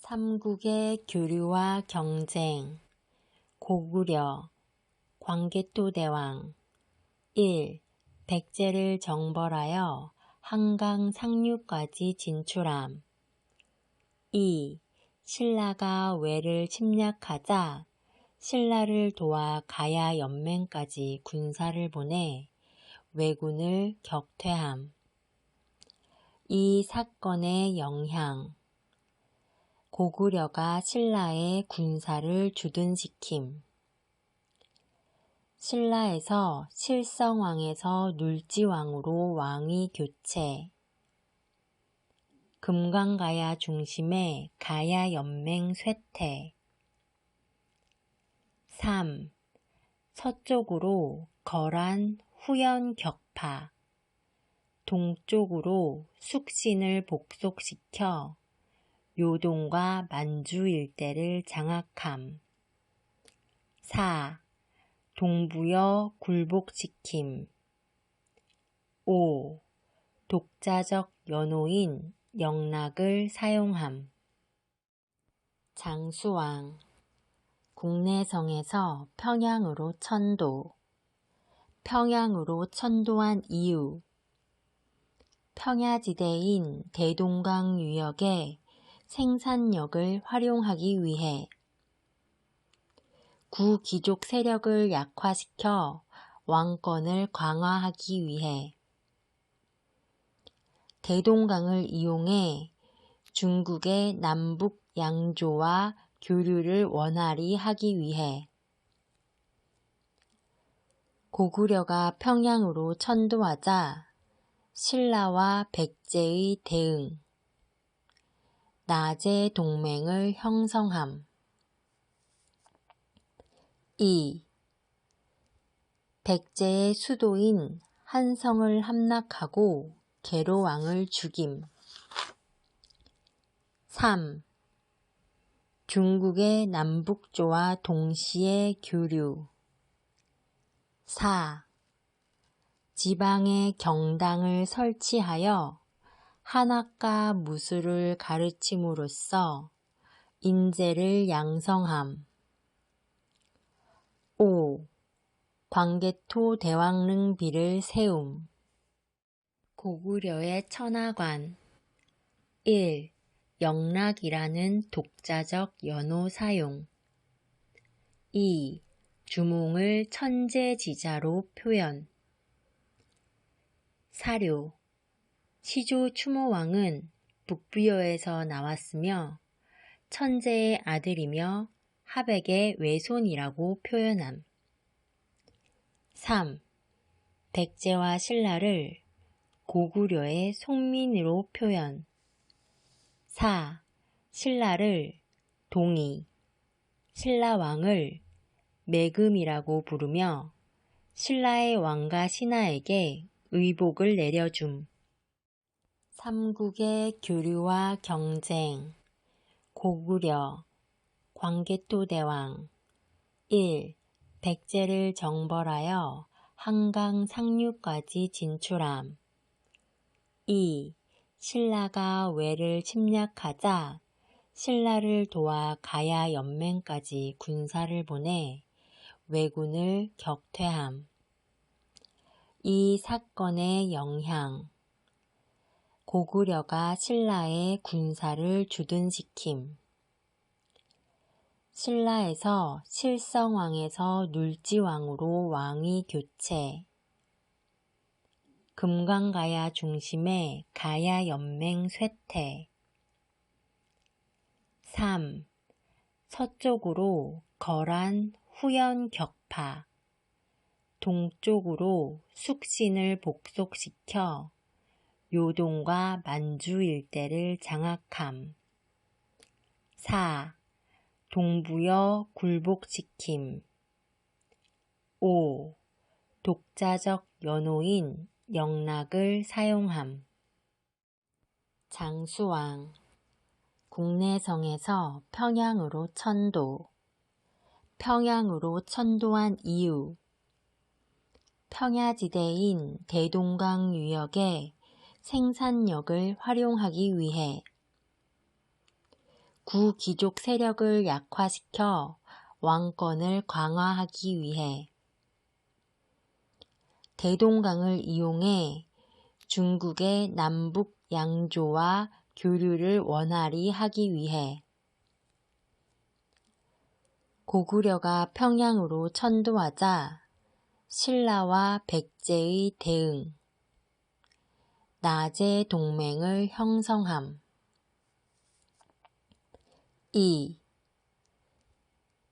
삼국의 교류와 경쟁. 고구려 광개토대왕 1. 백제를 정벌하여 한강 상류까지 진출함. 2. 신라가 외를 침략하자 신라를 도와 가야 연맹까지 군사를 보내 왜군을 격퇴함. 이 사건의 영향. 고구려가 신라의 군사를 주둔시킴. 신라에서 실성왕에서 눌지왕으로 왕위 교체. 금강가야 중심의 가야 연맹 쇠퇴. 3. 서쪽으로 거란 후연 격파. 동쪽으로 숙신을 복속시켜 요동과 만주 일대를 장악함. 4. 동부여 굴복시킴. 5. 독자적 연호인 영락을 사용함. 장수왕 국내성에서 평양으로 천도. 평양으로 천도한 이유. 평야지대인 대동강 유역의 생산력을 활용하기 위해 구귀족 세력을 약화시켜 왕권을 강화하기 위해 대동강을 이용해 중국의 남북 양조와 교류를 원활히 하기 위해 고구려가 평양으로 천도하자 신라와 백제의 대응. 나제 동맹을 형성함. 2. 백제의 수도인 한성을 함락하고 계로왕을 죽임. 3. 중국의 남북조와 동시에 교류. 4. 지방에 경당을 설치하여 한학과 무술을 가르침으로써 인재를 양성함. 5. 광개토 대왕릉비를 세움. 고구려의 천하관. 1. 영락이라는 독자적 연호 사용. 2. 주몽을 천재지자로 표현. 사료. 시조 추모왕은 북부여에서 나왔으며 천재의 아들이며 하백의 외손이라고 표현함. 3. 백제와 신라를 고구려의 속민으로 표현. 4. 신라를 동이, 신라왕을 매금이라고 부르며 신라의 왕과 신하에게 의복을 내려줌. 삼국의 교류와 경쟁. 고구려 광개토대왕 1. 백제를 정벌하여 한강 상류까지 진출함. 2. 신라가 외를 침략하자 신라를 도와 가야 연맹까지 군사를 보내 왜군을 격퇴함. 이 사건의 영향. 고구려가 신라의 군사를 주둔시킴. 신라에서 실성왕에서 눌지왕으로 왕위 교체. 금강가야 중심의 가야 연맹 쇠퇴. 3. 서쪽으로 거란 후연 격파. 동쪽으로 숙신을 복속시켜 요동과 만주 일대를 장악함. 4. 동부여 굴복시킴. 5. 독자적 연호인 영락을 사용함. 장수왕 국내성에서 평양으로 천도. 평양으로 천도한 이유. 평야지대인 대동강 유역의 생산력을 활용하기 위해 구귀족 세력을 약화시켜 왕권을 강화하기 위해 대동강을 이용해 중국의 남북 양조와 교류를 원활히 하기 위해 고구려가 평양으로 천도하자 신라와 백제의 대응, 나제 동맹을 형성함. 2.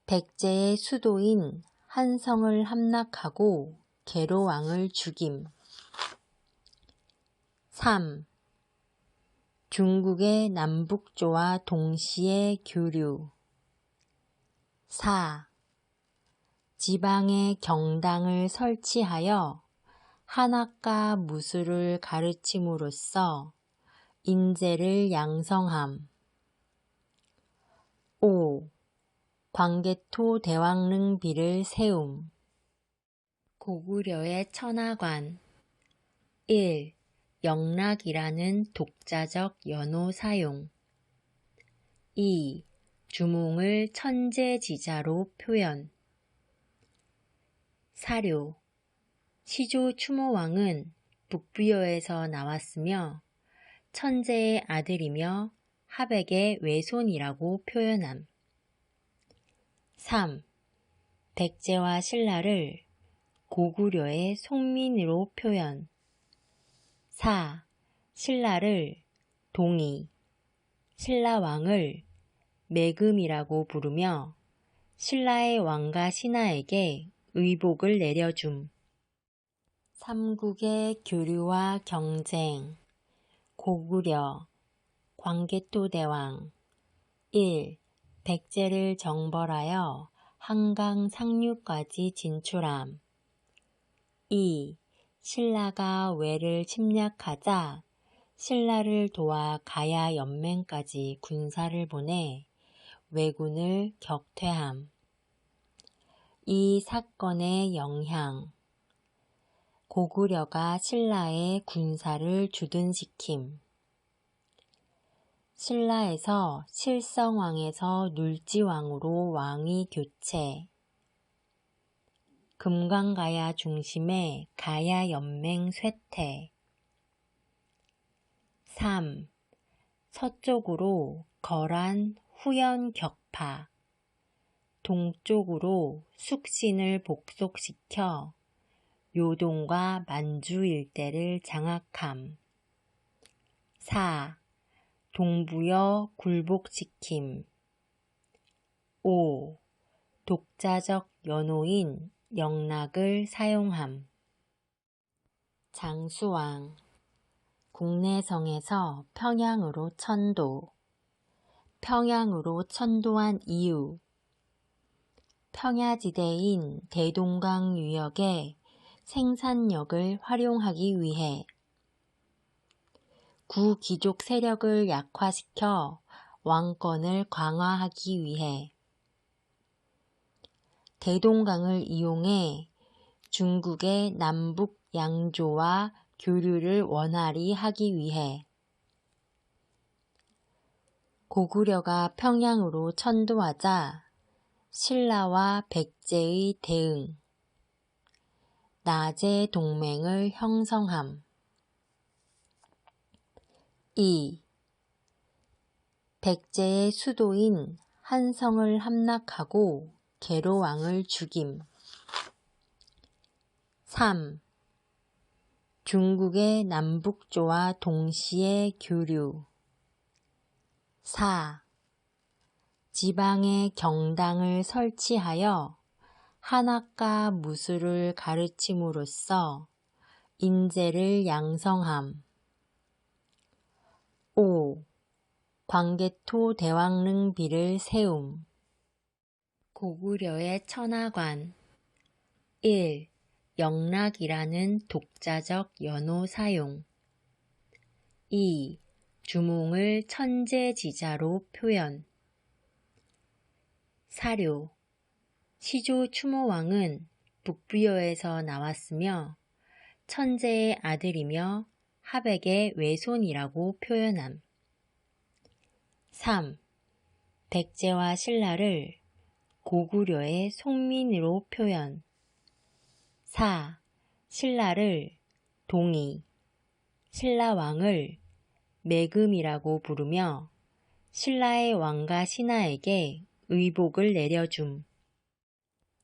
백제의 수도인 한성을 함락하고 계로왕을 죽임. 3. 중국의 남북조와 동시에 교류. 4. 지방에 경당을 설치하여 한학과 무술을 가르침으로써 인재를 양성함. 5. 광개토 대왕릉비를 세움. 고구려의 천하관. 1. 영락이라는 독자적 연호 사용. 2. 주몽을 천재지자로 표현. 사료. 시조 추모왕은 북부여에서 나왔으며 천재의 아들이며 하백의 외손이라고 표현함. 3. 백제와 신라를 고구려의 송민으로 표현. 4. 신라를 동이, 신라왕을 매금이라고 부르며 신라의 왕과 신하에게 의복을 내려줌. 삼국의 교류와 경쟁. 고구려 광개토 대왕. 1. 백제를 정벌하여 한강 상류까지 진출함. 2. 신라가 외를 침략하자 신라를 도와 가야 연맹까지 군사를 보내 왜군을 격퇴함. 이 사건의 영향. 고구려가 신라의 군사를 주둔시킴. 신라에서 실성왕에서 눌지왕으로 왕위 교체. 금강가야 중심의 가야연맹 쇠퇴. 3. 서쪽으로 거란 후연 격파. 동쪽으로 숙신을 복속시켜 요동과 만주 일대를 장악함. 4. 동부여 굴복시킴. 5. 독자적 연호인 영락을 사용함. 장수왕. 국내성에서 평양으로 천도. 평양으로 천도한 이유. 평야지대인 대동강 유역의 생산력을 활용하기 위해 구귀족 세력을 약화시켜 왕권을 강화하기 위해 대동강을 이용해 중국의 남북 양조와 교류를 원활히 하기 위해 고구려가 평양으로 천도하자 신라와 백제의 대응, 나제 동맹을 형성함. 2. 백제의 수도인 한성을 함락하고 계로왕을 죽임. 3. 중국의 남북조와 동시에 교류. 4. 지방에 경당을 설치하여 한학과 무술을 가르침으로써 인재를 양성함. 5. 광개토 대왕릉비를 세움. 고구려의 천하관. 1. 영락이라는 독자적 연호 사용. 2. 주몽을 천재지자로 표현. 사료. 시조 추모왕은 북부여에서 나왔으며 천재의 아들이며 하백의 외손이라고 표현함. 3. 백제와 신라를 고구려의 속민으로 표현. 4. 신라를 동이, 신라왕을 매금이라고 부르며 신라의 왕과 신하에게 의복을 내려줌.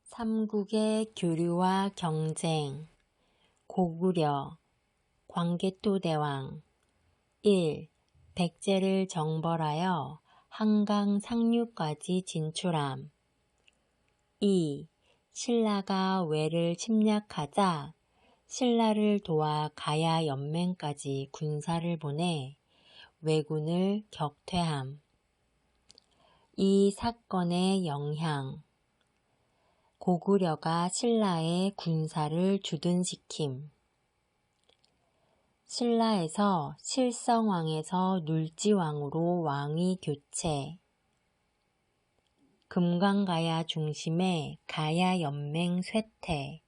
삼국의 교류와 경쟁. 고구려 광개토대왕 1. 백제를 정벌하여 한강 상류까지 진출함. 2. 신라가 외를 침략하자 신라를 도와 가야 연맹까지 군사를 보내 왜군을 격퇴함. 이 사건의 영향. 고구려가 신라의 군사를 주둔시킴. 신라에서 실성왕에서 눌지왕으로 왕위 교체. 금강가야 중심의 가야 연맹 쇠퇴.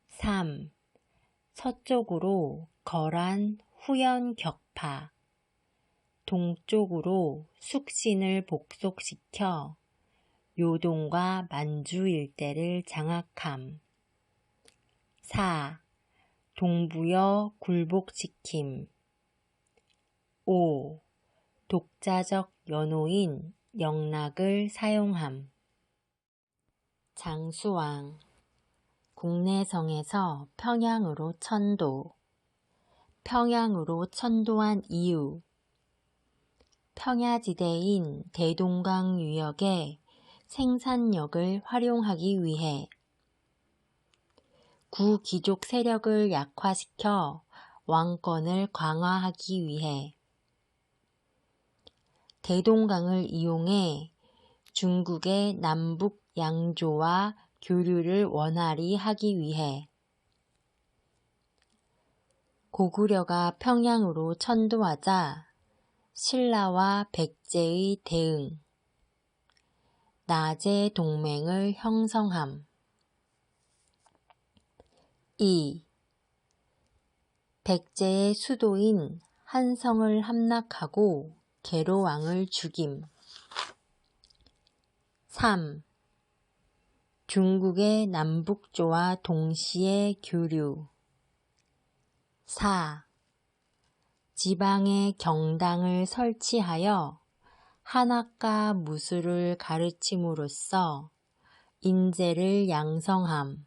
3. 서쪽으로 거란 후연 격파. 동쪽으로 숙신을 복속시켜 요동과 만주 일대를 장악함. 4. 동부여 굴복시킴. 5. 독자적 연호인 영락을 사용함. 장수왕 국내성에서 평양으로 천도. 평양으로 천도한 이유. 평야지대인 대동강 유역의 생산력을 활용하기 위해 구귀족 세력을 약화시켜 왕권을 강화하기 위해 대동강을 이용해 중국의 남북 양조와 교류를 원활히 하기 위해 고구려가 평양으로 천도하자 신라와 백제의 대응. 나제 동맹을 형성함. 2. 백제의 수도인 한성을 함락하고 계로왕을 죽임. 3. 중국의 남북조와 동시에 교류. 4. 지방에 경당을 설치하여 한학과 무술을 가르침으로써 인재를 양성함.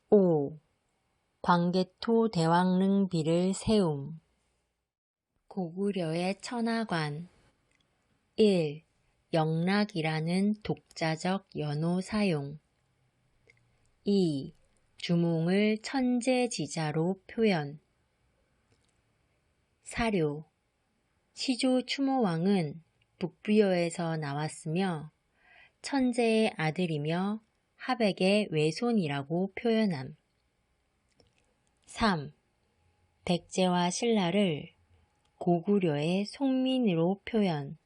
5. 광개토 대왕릉비를 세움. 고구려의 천하관. 1. 영락이라는 독자적 연호 사용. 2. 주몽을 천재지자로 표현. 사료. 시조 추모왕은 북부여에서 나왔으며 천재의 아들이며 하백의 외손이라고 표현함. 3. 백제와 신라를 고구려의 속민으로 표현.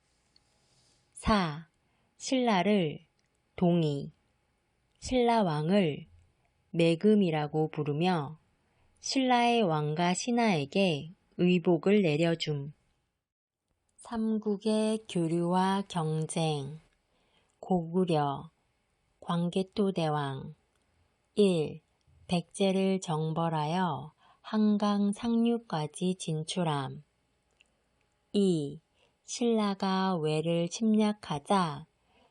4. 신라를 동이, 신라왕을 매금이라고 부르며 신라의 왕과 신하에게 의복을 내려줌. 삼국의 교류와 경쟁. 고구려 광개토대왕 1. 백제를 정벌하여 한강 상류까지 진출함. 2. 신라가 외를 침략하자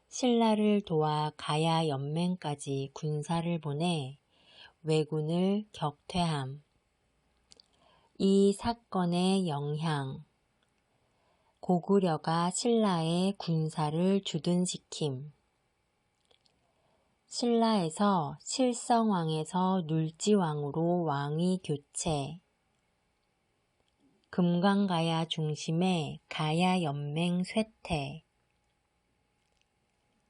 신라를 도와 가야 연맹까지 군사를 보내 왜군을 격퇴함. 이 사건의 영향. 고구려가 신라의 군사를 주둔시킴. 신라에서 실성왕에서 눌지왕으로 왕위 교체. 금강가야 중심의 가야 연맹 쇠퇴.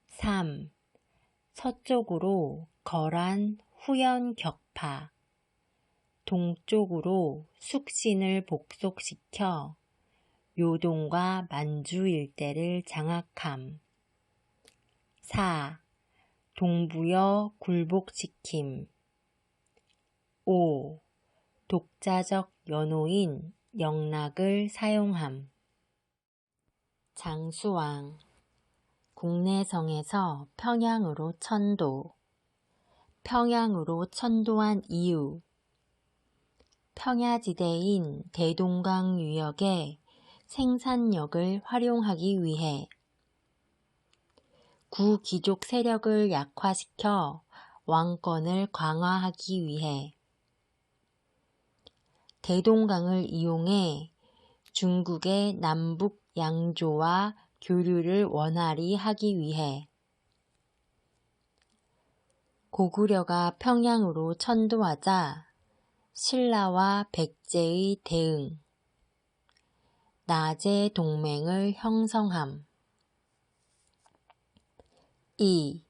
3. 서쪽으로 거란 후연 격파. 동쪽으로 숙신을 복속시켜 요동과 만주 일대를 장악함. 4. 동부여 굴복시킴. 5. 독자적 연호인 영락을 사용함. 장수왕, 국내성에서 평양으로 천도, 평양으로 천도한 이유, 평야지대인 대동강 유역의 생산력을 활용하기 위해, 구귀족 세력을 약화시켜 왕권을 강화하기 위해, 대동강을 이용해 중국의 남북 양조와 교류를 원활히 하기 위해, 고구려가 평양으로 천도하자 신라와 백제의 대응, 나제 동맹을 형성함. 2.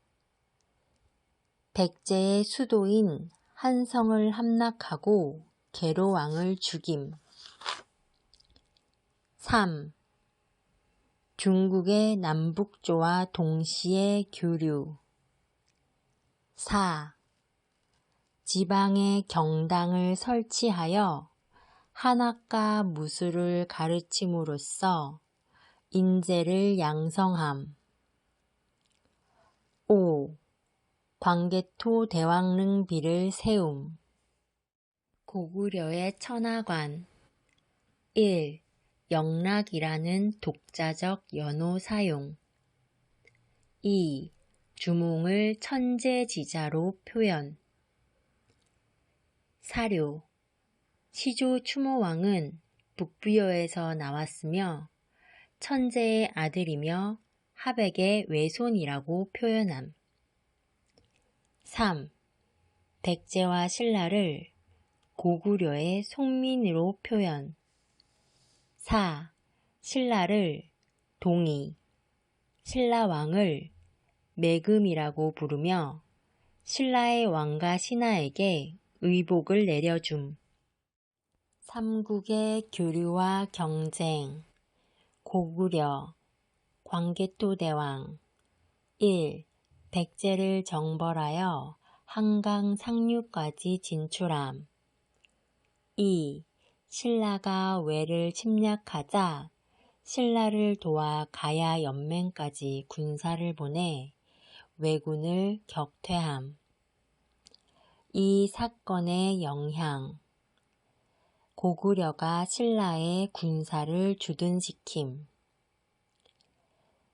백제의 수도인 한성을 함락하고 계로왕을 죽임. 3. 중국의 남북조와 동시에 교류. 4. 지방에 경당을 설치하여 한학과 무술을 가르침으로써 인재를 양성함. 5. 광개토 대왕릉비를 세움. 고구려의 천하관. 1. 영락이라는 독자적 연호 사용. 2. 주몽을 천재지자로 표현. 사료. 시조 추모왕은 북부여에서 나왔으며 천재의 아들이며 하백의 외손이라고 표현함. 3. 백제와 신라를 고구려의 속민으로 표현. 4. 신라를 동이, 신라왕을 매금이라고 부르며 신라의 왕과 신하에게 의복을 내려줌. 삼국의 교류와 경쟁. 고구려, 광개토대왕. 1. 백제를 정벌하여 한강 상류까지 진출함. 2. 신라가 외를 침략하자 신라를 도와 가야 연맹까지 군사를 보내 왜군을 격퇴함. 이 사건의 영향. 고구려가 신라의 군사를 주둔시킴.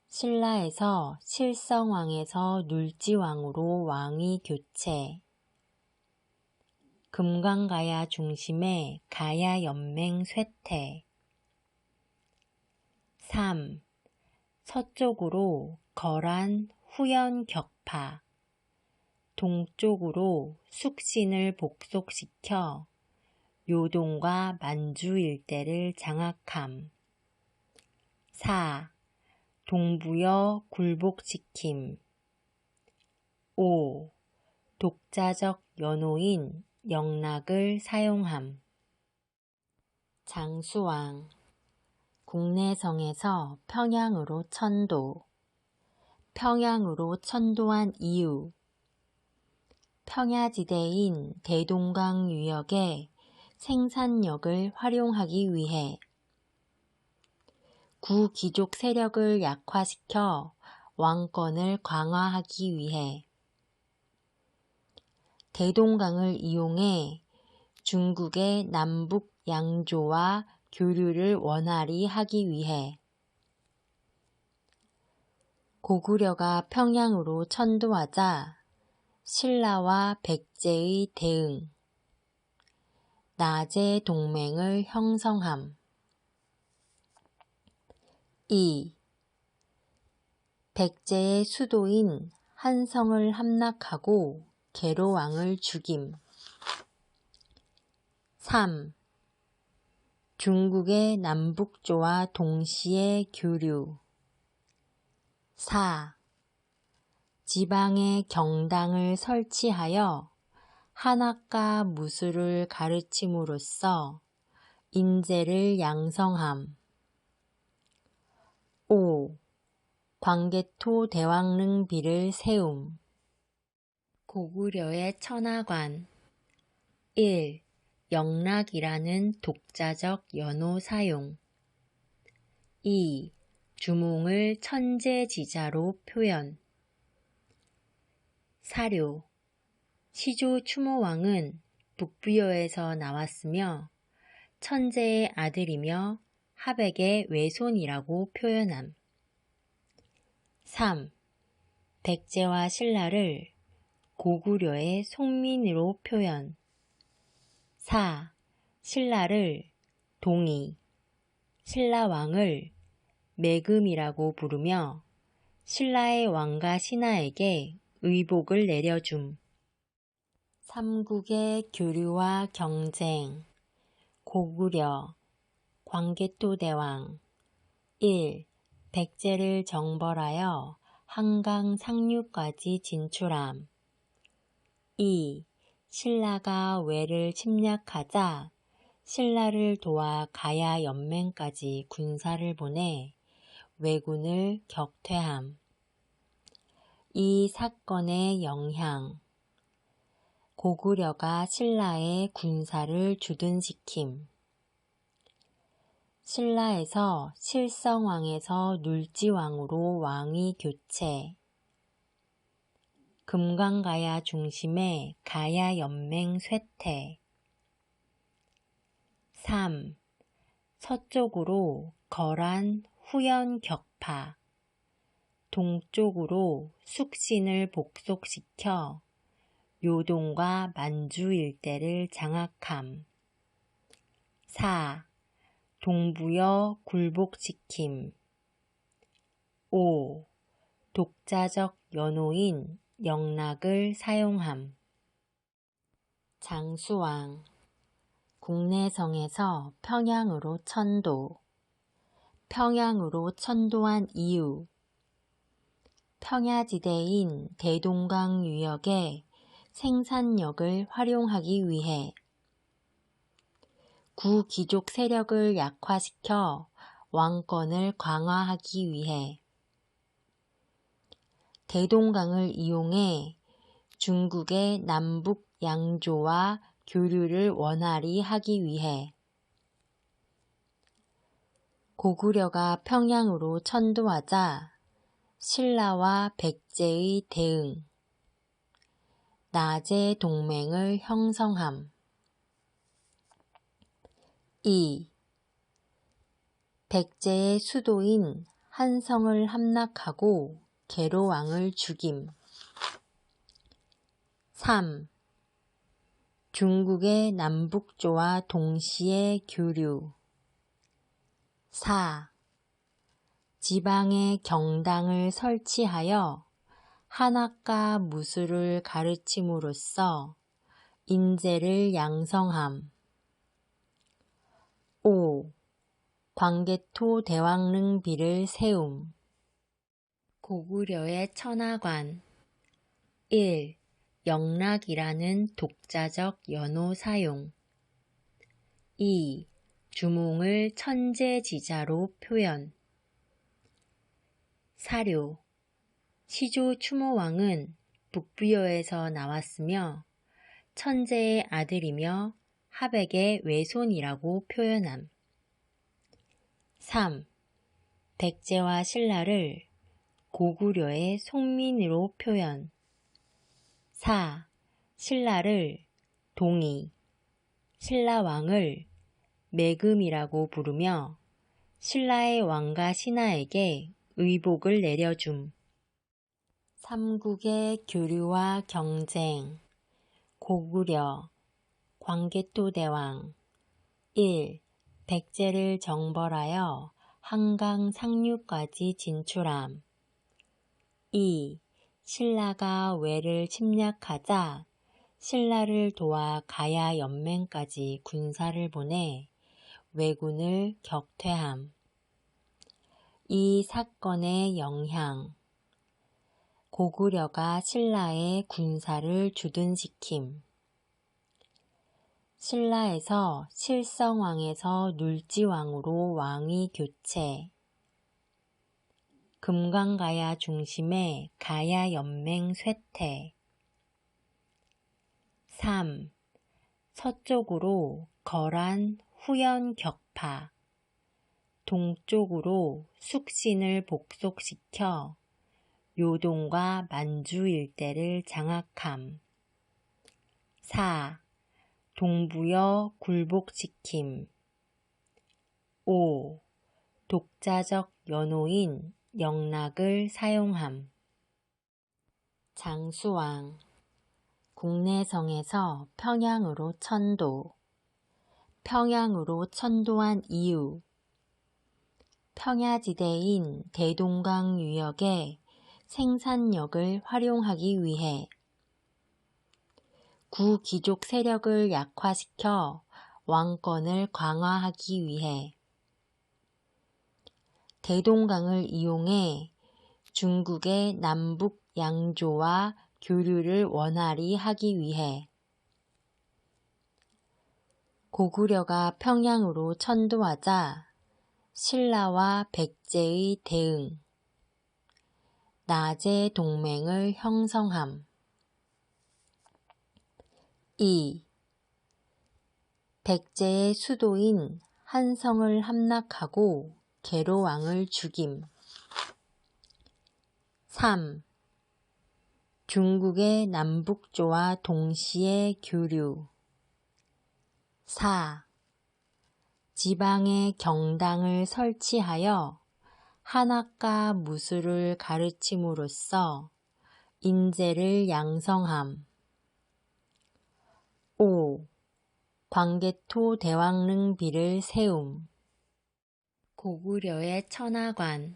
신라에서 실성왕에서 눌지왕으로 왕위 교체. 금강가야 중심의 가야 연맹 쇠퇴. 3. 서쪽으로 거란 후연 격파. 동쪽으로 숙신을 복속시켜 요동과 만주 일대를 장악함. 4. 동부여 굴복시킴. 5. 독자적 연호인 영락을 사용함. 장수왕, 국내성에서 평양으로 천도, 평양으로 천도한 이유, 평야지대인 대동강 유역의 생산력을 활용하기 위해, 구귀족 세력을 약화시켜 왕권을 강화하기 위해, 대동강을 이용해 중국의 남북 양조와 교류를 원활히 하기 위해, 고구려가 평양으로 천도하자 신라와 백제의 대응, 나제 동맹을 형성함. 2. 백제의 수도인 한성을 함락하고 계로왕을 죽임. 3. 중국의 남북조와 동시에 교류. 4. 지방에 경당을 설치하여 한학과 무술을 가르침으로써 인재를 양성함. 5. 광개토 대왕릉비를 세움. 고구려의 천하관. 1. 영락이라는 독자적 연호 사용. 2. 주몽을 천재지자로 표현. 사료. 시조 추모왕은 북부여에서 나왔으며 천재의 아들이며 하백의 외손이라고 표현함. 3. 백제와 신라를 고구려의 송민으로 표현. 4. 신라를 동이, 신라왕을 매금이라고 부르며 신라의 왕과 신하에게 의복을 내려줌. 삼국의 교류와 경쟁. 고구려 광개토대왕 1. 백제를 정벌하여 한강 상류까지 진출함. 2. 신라가 외를 침략하자 신라를 도와 가야 연맹까지 군사를 보내 왜군을 격퇴함. 이 사건의 영향. 고구려가 신라의 군사를 주둔시킴. 신라에서 실성왕에서 눌지왕으로 왕위 교체. 금강가야 중심의 가야 연맹 쇠퇴. 3. 서쪽으로 거란 후연 격파. 동쪽으로 숙신을 복속시켜 요동과 만주 일대를 장악함. 4. 동부여 굴복시킴. 5. 독자적 연호인 영락을 사용함. 장수왕. 국내성에서 평양으로 천도. 평양으로 천도한 이유. 평야지대인 대동강 유역의 생산력을 활용하기 위해. 구귀족 세력을 약화시켜 왕권을 강화하기 위해. 대동강을 이용해 중국의 남북 양조와 교류를 원활히 하기 위해. 고구려가 평양으로 천도하자 신라와 백제의 대응. 나제 동맹을 형성함. 2. 백제의 수도인 한성을 함락하고 계로왕을 죽임. 3. 중국의 남북조와 동시에 교류. 4. 지방에 경당을 설치하여 한학과 무술을 가르침으로써 인재를 양성함. 5. 광개토 대왕릉비를 세움. 고구려의 천하관. 1. 영락이라는 독자적 연호 사용. 2. 주몽을 천재지자로 표현. 사료. 시조 추모왕은 북부여에서 나왔으며 천재의 아들이며 하백의 외손이라고 표현함. 3. 백제와 신라를 고구려의 송민으로 표현. 4. 신라를 동이, 신라왕을 매금이라고 부르며 신라의 왕과 신하에게 의복을 내려줌. 삼국의 교류와 경쟁. 고구려 광개토대왕 1. 백제를 정벌하여 한강 상류까지 진출함. 2. 신라가 외를 침략하자 신라를 도와 가야 연맹까지 군사를 보내 왜군을 격퇴함. 이 사건의 영향. 고구려가 신라의 군사를 주둔시킴. 신라에서 실성왕에서 눌지왕으로 왕위 교체. 금강가야 중심의 가야 연맹 쇠퇴. 3. 서쪽으로 거란 후연 격파. 동쪽으로 숙신을 복속시켜 요동과 만주 일대를 장악함. 4. 동부여 굴복시킴. 5. 독자적 연호인 영락을 사용함. 장수왕. 국내성에서 평양으로 천도. 평양으로 천도한 이유. 평야지대인 대동강 유역의 생산력을 활용하기 위해 구귀족 세력을 약화시켜 왕권을 강화하기 위해 대동강을 이용해 중국의 남북 양조와 교류를 원활히 하기 위해 고구려가 평양으로 천도하자 신라와 백제의 대응, 나제 동맹을 형성함. 2. 백제의 수도인 한성을 함락하고 계로왕을 죽임. 3. 중국의 남북조와 동시에 교류. 4. 지방에 경당을 설치하여 한학과 무술을 가르침으로써 인재를 양성함. 5. 광개토 대왕릉비를 세움. 고구려의 천하관.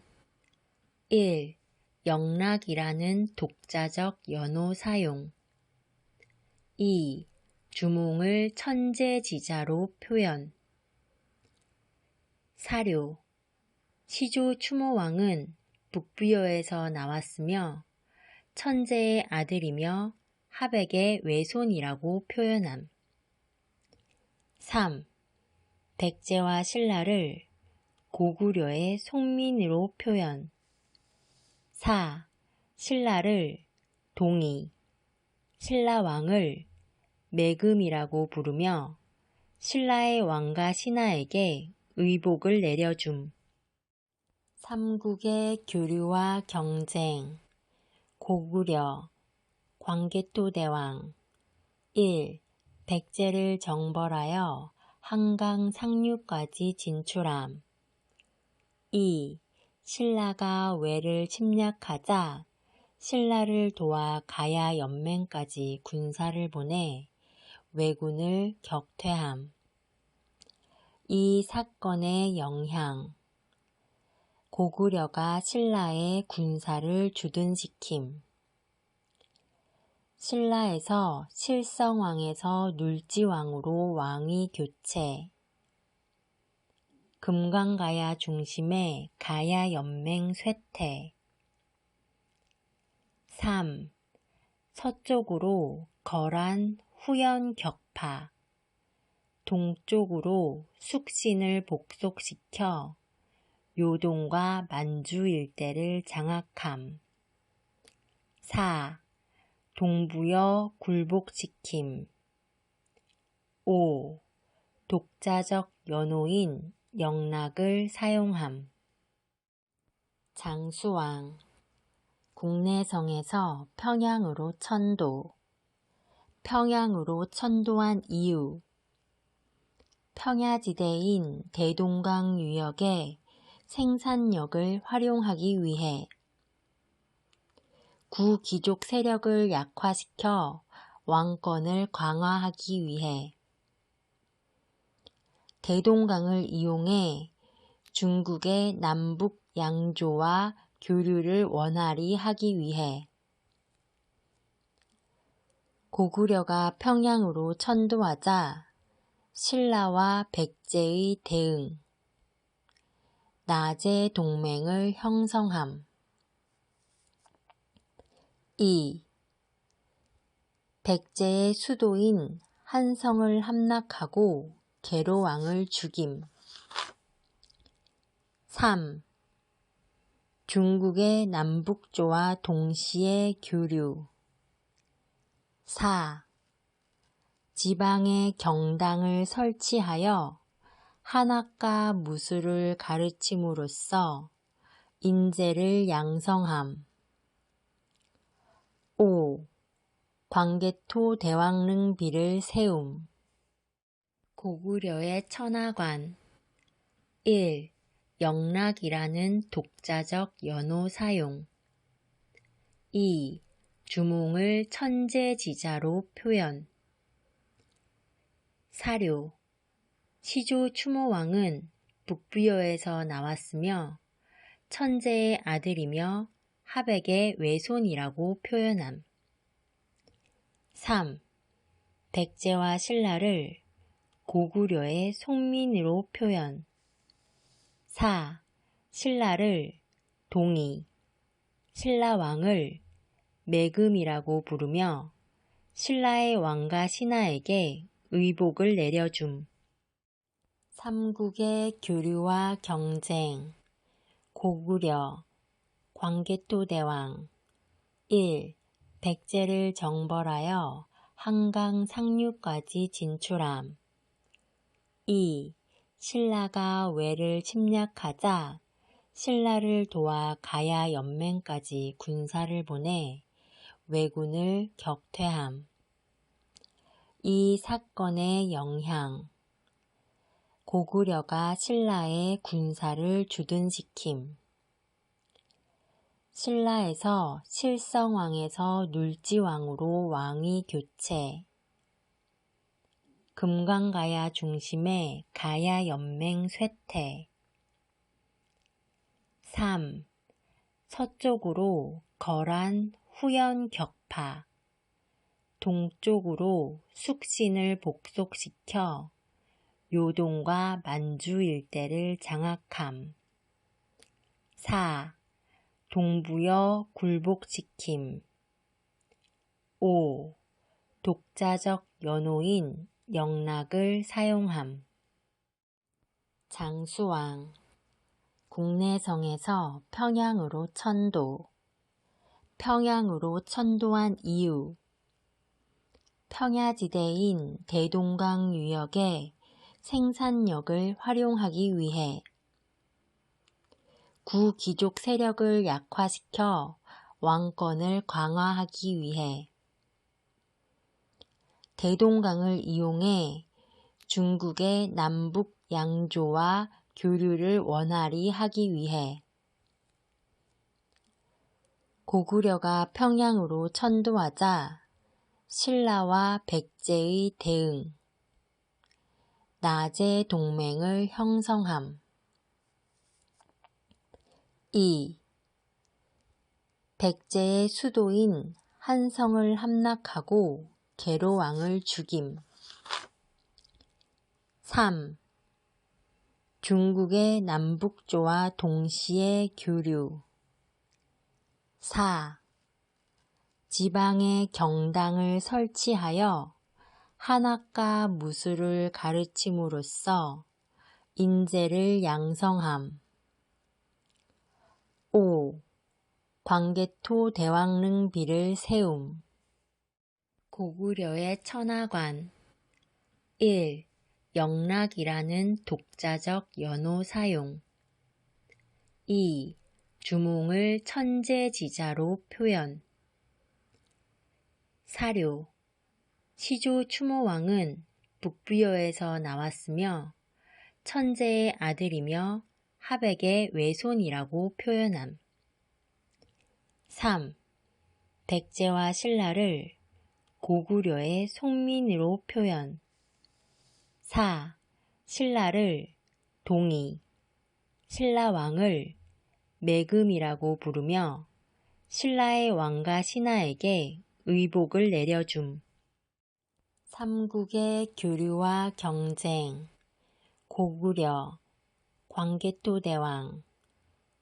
1. 영락이라는 독자적 연호 사용. 2. 주몽을 천재지자로 표현. 사료. 시조 추모왕은 북부여에서 나왔으며 천재의 아들이며 하백의 외손이라고 표현함. 3. 백제와 신라를 고구려의 속민으로 표현. 4. 신라를 동이, 신라왕을 매금이라고 부르며 신라의 왕과 신하에게 의복을 내려줌. 삼국의 교류와 경쟁. 고구려 광개토대왕. 1. 백제를 정벌하여 한강 상류까지 진출함. 2. 신라가 외를 침략하자 신라를 도와 가야 연맹까지 군사를 보내 왜군을 격퇴함. 이 사건의 영향. 고구려가 신라의 군사를 주둔시킴. 신라에서 실성왕에서 눌지왕으로 왕위 교체. 금강가야 중심의 가야연맹 쇠퇴. 3. 서쪽으로 거란 후연 격파. 동쪽으로 숙신을 복속시켜 요동과 만주 일대를 장악함. 4. 동부여 굴복시킴. 5. 독자적 연호인 영락을 사용함. 장수왕. 국내성에서 평양으로 천도. 평양으로 천도한 이유. 평야지대인 대동강 유역의 생산력을 활용하기 위해 구귀족 세력을 약화시켜 왕권을 강화하기 위해 대동강을 이용해 중국의 남북 양조와 교류를 원활히 하기 위해 고구려가 평양으로 천도하자 신라와 백제의 대응, 나제 동맹을 형성함. 2. 백제의 수도인 한성을 함락하고 계로왕을 죽임. 3. 중국의 남북조와 동시에 교류. 4. 지방에 경당을 설치하여 한학과 무술을 가르침으로써 인재를 양성함. 5. 광개토 대왕릉비를 세움. 고구려의 천하관. 1. 영락이라는 독자적 연호 사용. 2. 주몽을 천재지자로 표현. 사료. 시조 추모왕은 북부여에서 나왔으며 천재의 아들이며 하백의 외손이라고 표현함. 3. 백제와 신라를 고구려의 송민으로 표현. 4. 신라를 동이, 신라왕을 매금이라고 부르며 신라의 왕과 신하에게 의복을 내려줌. 삼국의 교류와 경쟁. 고구려 광개토대왕. 1. 백제를 정벌하여 한강 상류까지 진출함. 2. 신라가 외를 침략하자 신라를 도와 가야 연맹까지 군사를 보내 왜군을 격퇴함. 이 사건의 영향. 고구려가 신라의 군사를 주둔시킴. 신라에서 실성왕에서 눌지왕으로 왕위 교체. 금강가야 중심의 가야 연맹 쇠퇴. 3. 서쪽으로 거란 후연 격파. 동쪽으로 숙신을 복속시켜 요동과 만주 일대를 장악함. 4. 동부여 굴복시킴. 5. 독자적 연호인 영락을 사용함. 장수왕. 국내성에서 평양으로 천도. 평양으로 천도한 이유. 평야지대인 대동강 유역의 생산력을 활용하기 위해. 구귀족 세력을 약화시켜 왕권을 강화하기 위해. 대동강을 이용해 중국의 남북 양조와 교류를 원활히 하기 위해. 고구려가 평양으로 천도하자 신라와 백제의 대응. 나제 동맹을 형성함. 2. 백제의 수도인 한성을 함락하고 계로왕을 죽임. 3. 중국의 남북조와 동시에 교류. 4. 지방에 경당을 설치하여 한학과 무술을 가르침으로써 인재를 양성함. 5. 광개토 대왕릉비를 세움. 고구려의 천하관. 1. 영락이라는 독자적 연호 사용. 2. 주몽을 천재지자로 표현. 사료. 시조 추모왕은 북부여에서 나왔으며 천재의 아들이며 하백의 외손이라고 표현함. 3. 백제와 신라를 고구려의 송민으로 표현. 4. 신라를 동이, 신라왕을 매금이라고 부르며 신라의 왕과 신하에게 의복을 내려줌. 삼국의 교류와 경쟁. 고구려 광개토대왕.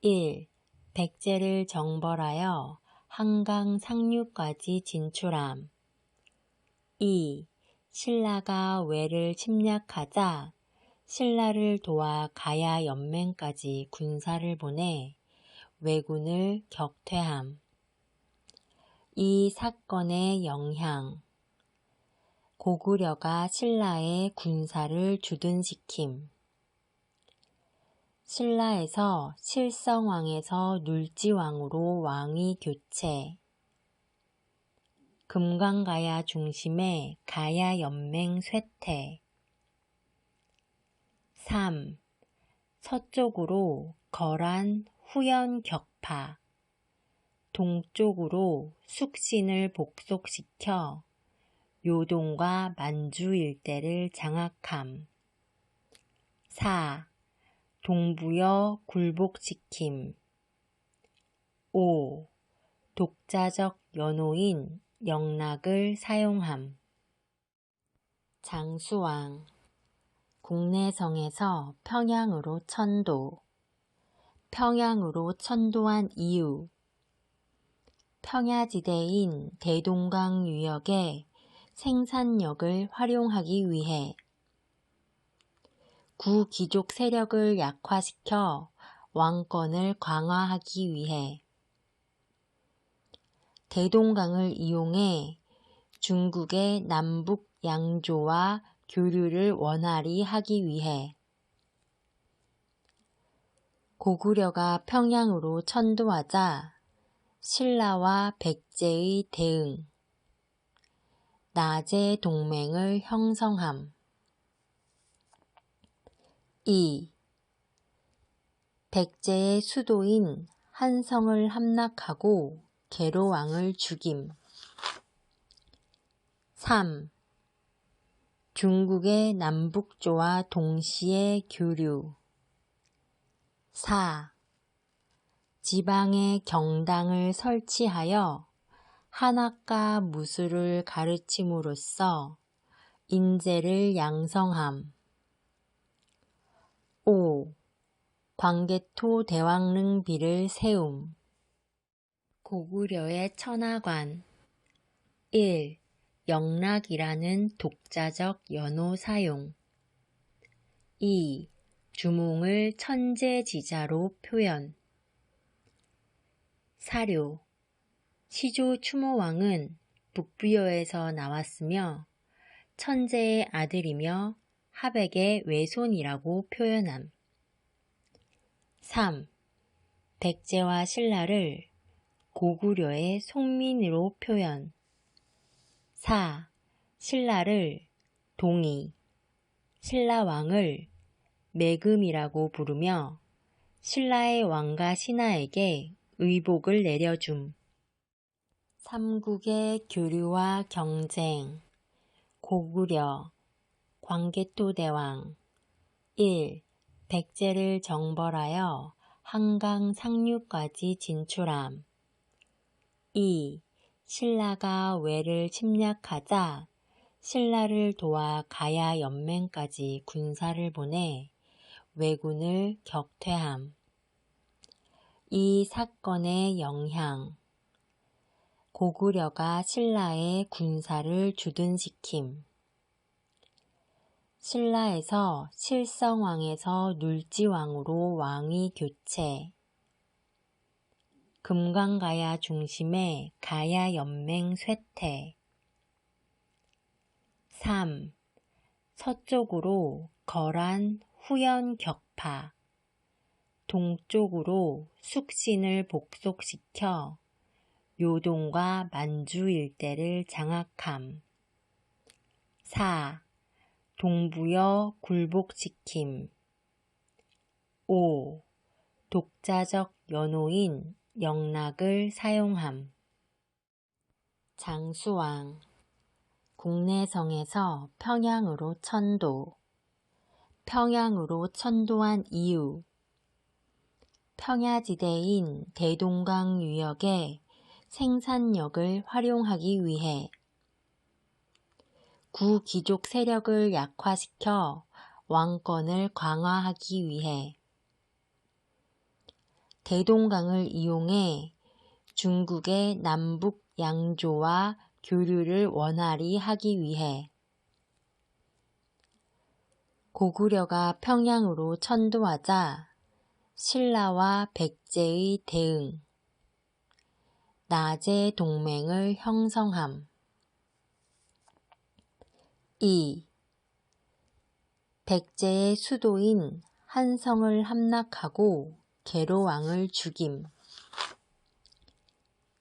1. 백제를 정벌하여 한강 상류까지 진출함. 2. 신라가 외를 침략하자 신라를 도와 가야 연맹까지 군사를 보내 왜군을 격퇴함. 이 사건의 영향. 고구려가 신라의 군사를 주둔시킴. 신라에서 칠성왕에서 눌지왕으로 왕위 교체. 금강가야 중심에 가야연맹 쇠퇴. 3. 서쪽으로 거란 후연 격파. 동쪽으로 숙신을 복속시켜 요동과 만주 일대를 장악함. 4. 동부여 굴복시킴. 5. 독자적 연호인 영락을 사용함. 장수왕. 국내성에서 평양으로 천도. 평양으로 천도한 이유. 평야지대인 대동강 유역의 생산력을 활용하기 위해. 구귀족 세력을 약화시켜 왕권을 강화하기 위해. 대동강을 이용해 중국의 남북 양조와 교류를 원활히 하기 위해. 고구려가 평양으로 천도하자 신라와 백제의 대응. 나제 동맹을 형성함. 2. 백제의 수도인 한성을 함락하고 계로왕을 죽임. 3. 중국의 남북조와 동시에 교류. 4. 지방에 경당을 설치하여 한학과 무술을 가르침으로써 인재를 양성함. 5. 광개토 대왕릉비를 세움. 고구려의 천하관. 1. 영락이라는 독자적 연호 사용. 2. 주몽을 천재지자로 표현. 사료. 시조 추모왕은 북비어에서 나왔으며 천재의 아들이며 하백의 외손이라고 표현함. 3. 백제와 신라를 고구려의 송민으로 표현. 4. 신라를 동이, 신라왕을 매금이라고 부르며 신라의 왕과 신하에게 의복을 내려줌. 삼국의 교류와 경쟁. 고구려. 광개토대왕. 1. 백제를 정벌하여 한강 상류까지 진출함. 2. 신라가 외를 침략하자 신라를 도와 가야 연맹까지 군사를 보내 왜군을 격퇴함. 이 사건의 영향. 고구려가 신라의 군사를 주둔시킴. 신라에서 칠성왕에서 눌지왕으로 왕위 교체. 금강가야 중심에 가야연맹 쇠퇴. 3. 서쪽으로 거란 후연 격파. 동쪽으로 숙신을 복속시켜 요동과 만주 일대를 장악함. 4. 동부여 굴복시킴. 5. 독자적 연호인 영락을 사용함. 장수왕. 국내성에서 평양으로 천도. 평양으로 천도한 이유. 평야지대인 대동강 유역의 생산력을 활용하기 위해. 구귀족 세력을 약화시켜 왕권을 강화하기 위해. 대동강을 이용해 중국의 남북 양조와 교류를 원활히 하기 위해. 고구려가 평양으로 천도하자 신라와 백제의 대응. 나제 동맹을 형성함. 2. 백제의 수도인 한성을 함락하고 계로왕을 죽임.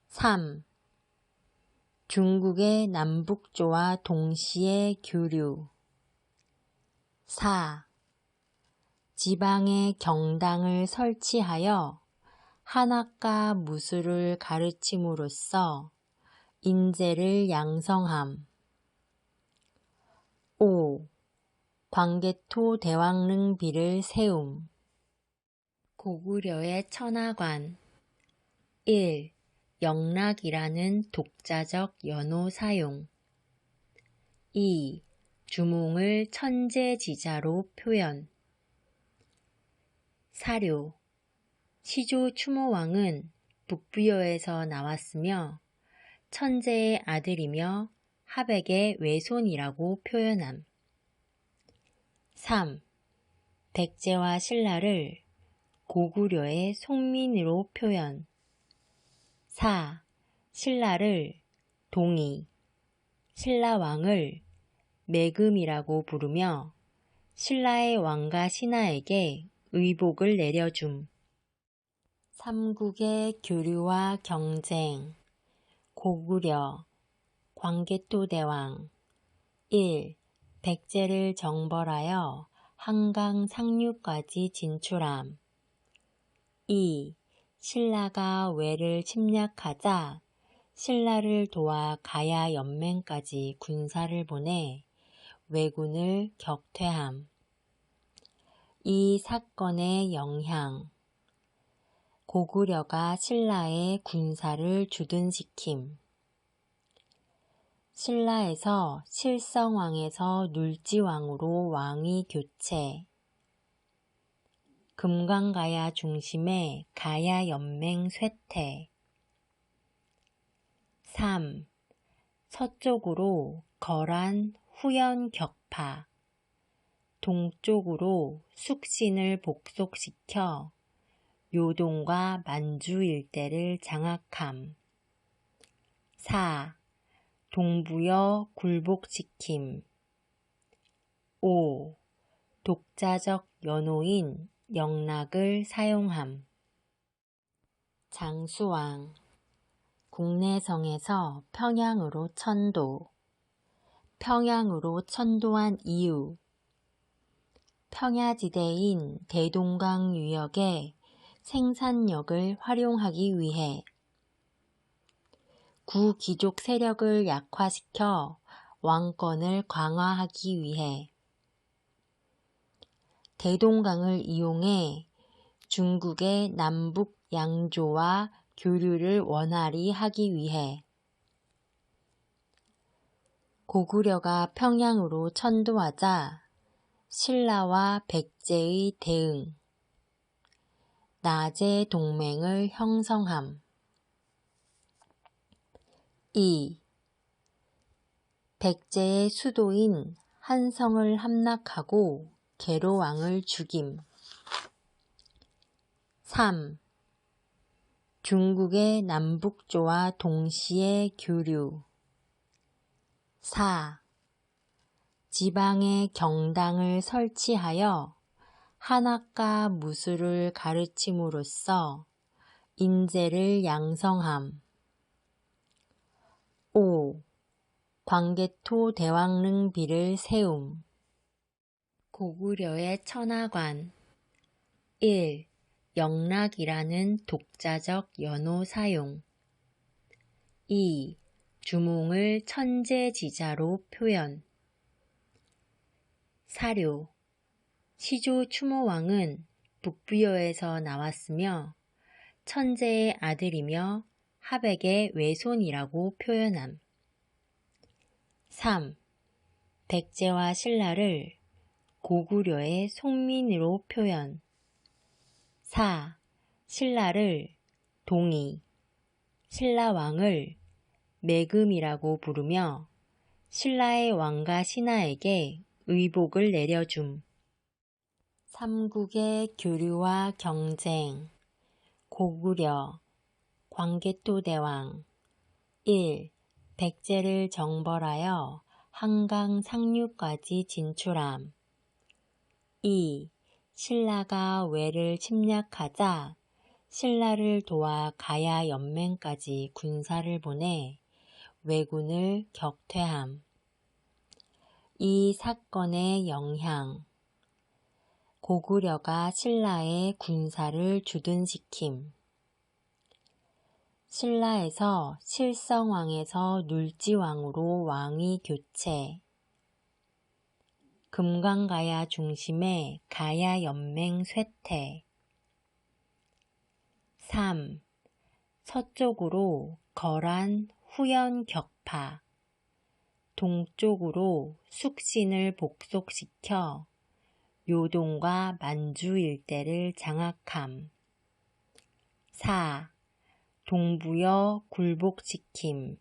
3. 중국의 남북조와 동시에 교류. 4. 지방에 경당을 설치하여 한학과 무술을 가르침으로써 인재를 양성함. 5. 광개토 대왕릉비를 세움. 고구려의 천하관. 1. 영락이라는 독자적 연호 사용. 2. 주몽을 천재지자로 표현. 사료. 시조 추모왕은 북부여에서 나왔으며 천재의 아들이며 하백의 외손이라고 표현함. 3. 백제와 신라를 고구려의 송민으로 표현. 4. 신라를 동이, 신라왕을 매금이라고 부르며 신라의 왕과 신하에게 의복을 내려줌. 삼국의 교류와 경쟁. 고구려 광개토대왕. 1. 백제를 정벌하여 한강 상류까지 진출함. 2. 신라가 외를 침략하자 신라를 도와 가야 연맹까지 군사를 보내 왜군을 격퇴함. 이 사건의 영향. 고구려가 신라의 군사를 주둔시킴. 신라에서 실성왕에서 눌지왕으로 왕위 교체. 금강가야 중심의 가야연맹 쇠퇴. 3. 서쪽으로 거란 후연 격파. 동쪽으로 숙신을 복속시켜 요동과 만주 일대를 장악함. 4. 동부여 굴복시킴. 5. 독자적 연호인 영락을 사용함. 장수왕. 국내성에서 평양으로 천도. 평양으로 천도한 이유. 평야지대인 대동강 유역의 생산력을 활용하기 위해. 구귀족 세력을 약화시켜 왕권을 강화하기 위해. 대동강을 이용해 중국의 남북 양조와 교류를 원활히 하기 위해. 고구려가 평양으로 천도하자 신라와 백제의 대응. 나제 동맹을 형성함. 2. 백제의 수도인 한성을 함락하고 계로왕을 죽임. 3. 중국의 남북조와 동시에 교류. 4. 지방에 경당을 설치하여 한학과 무술을 가르침으로써 인재를 양성함. 5. 광개토 대왕릉비를 세움. 고구려의 천하관. 1. 영락이라는 독자적 연호 사용. 2. 주몽을 천재지자로 표현. 사료. 시조 추모왕은 북부여에서 나왔으며 천재의 아들이며 하백의 외손이라고 표현함. 3. 백제와 신라를 고구려의 송민으로 표현. 4. 신라를 동이, 신라왕을 매금이라고 부르며 신라의 왕과 신하에게 의복을 내려줌. 삼국의 교류와 경쟁. 고구려 광개토대왕. 1. 백제를 정벌하여 한강 상류까지 진출함. 2. 신라가 왜를 침략하자 신라를 도와 가야 연맹까지 군사를 보내 왜군을 격퇴함. 이 사건의 영향. 고구려가 신라의 군사를 주둔시킴. 신라에서 실성왕에서 눌지왕으로 왕위 교체. 금강가야 중심의 가야 연맹 쇠퇴. 3. 서쪽으로 거란 후연 격파. 동쪽으로 숙신을 복속시켜 요동과 만주 일대를 장악함. 4. 동부여 굴복시킴.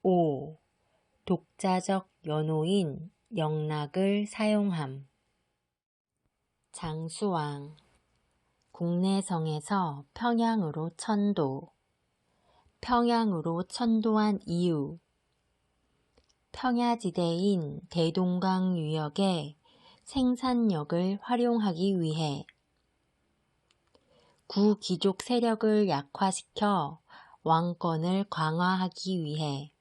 5. 독자적 연호인 영락을 사용함. 장수왕. 국내성에서 평양으로 천도. 평양으로 천도한 이유. 평야지대인 대동강 유역의 생산력을 활용하기 위해 구귀족 세력을 약화시켜 왕권을 강화하기 위해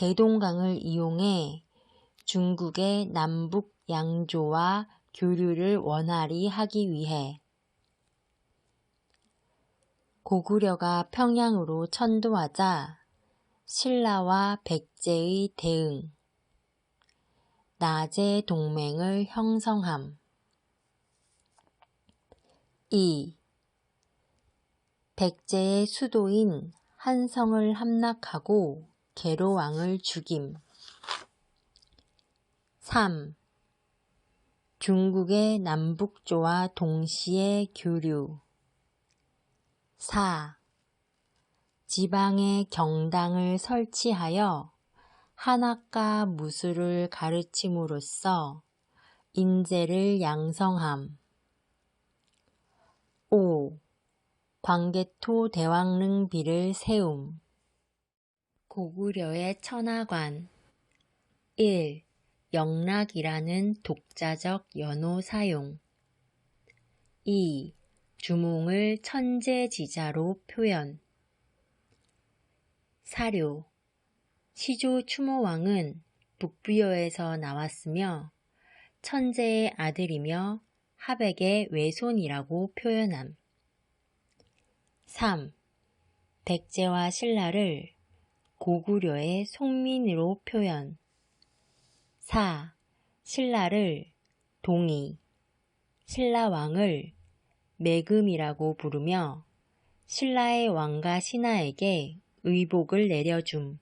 대동강을 이용해 중국의 남북 양조와 교류를 원활히 하기 위해 고구려가 평양으로 천도하자 신라와 백제의 대응. 나제 동맹을 형성함. 2. 백제의 수도인 한성을 함락하고 계로왕을 죽임. 3. 중국의 남북조와 동시에 교류. 4. 지방에 경당을 설치하여 한학과 무술을 가르침으로써 인재를 양성함. 5. 광개토 대왕릉비를 세움. 고구려의 천하관. 1. 영락이라는 독자적 연호 사용. 2. 주몽을 천재지자로 표현. 사료. 시조 추모왕은 북부여에서 나왔으며 천재의 아들이며 하백의 외손이라고 표현함. 3. 백제와 신라를 고구려의 속민으로 표현. 4. 신라를 동이, 신라왕을 매금이라고 부르며 신라의 왕과 신하에게 의복을 내려줌.